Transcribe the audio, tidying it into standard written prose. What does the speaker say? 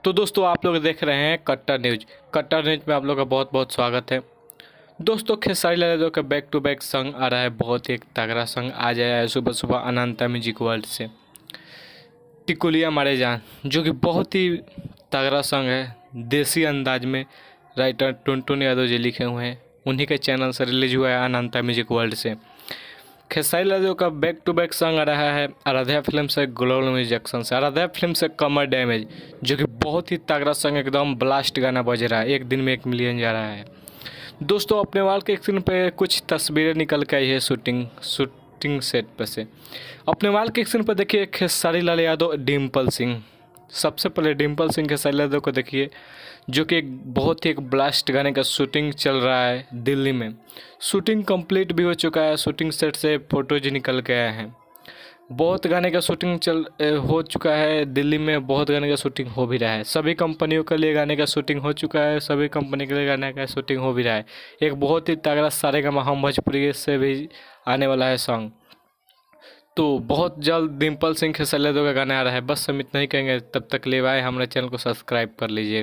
तो दोस्तों आप लोग देख रहे हैं कट्टर न्यूज। कट्टर न्यूज में आप लोग का बहुत बहुत स्वागत है। दोस्तों खेसारी लाल यादव का बैक टू बैक सॉन्ग आ रहा है, बहुत ही एक तगड़ा सॉन्ग आ जाया है सुबह सुबह अनंता म्यूजिक वर्ल्ड से। टिकुलिया मारे जान, जो कि बहुत ही तगड़ा सॉन्ग है, देसी अंदाज में राइटर टुनटुन यादव जी लिखे हुए हैं, उन्हीं के चैनल से रिलीज हुआ है अनंता म्यूजिक वर्ल्ड से। खेसारी लाल यादव का बैक टू बैक सॉन्ग आ रहा है आराध्या फिल्म से, ग्लोबल म्यूजिक से। आराध्या फिल्म से कमर डैमेज, जो कि बहुत ही तगड़ा सॉन्ग, एकदम ब्लास्ट गाना बज रहा है, एक दिन में 1 मिलियन जा रहा है। दोस्तों अपने वाल के एक्शन पे कुछ तस्वीरें निकल के आई है शूटिंग सेट पे से। अपने वाल के एक्शन पर देखिए खेसारी लाल यादव, डिम्पल सिंह। सबसे पहले डिम्पल सिंह खेसारी लाल यादव को देखिए, जो कि एक बहुत ही एक ब्लास्ट गाने का शूटिंग चल रहा है दिल्ली में। शूटिंग कंप्लीट भी हो चुका है, शूटिंग सेट से फोटोज निकल के आए हैं। बहुत गाने का शूटिंग हो चुका है दिल्ली में, बहुत गाने का शूटिंग हो भी रहा है। सभी कंपनियों के लिए गाने का शूटिंग हो चुका है, सभी कंपनी के लिए गाने का शूटिंग हो भी रहा है। एक बहुत ही तगड़ा सारेगामा हम भोजपुरी से भी आने वाला है सॉन्ग। तो बहुत जल्द डिम्पल सिंह खेसारी लाल यादव का गाना आ रहा है। बस हम इतना ही कहेंगे, तब तक ले आए, हमारे चैनल को सब्सक्राइब कर लीजिएगा।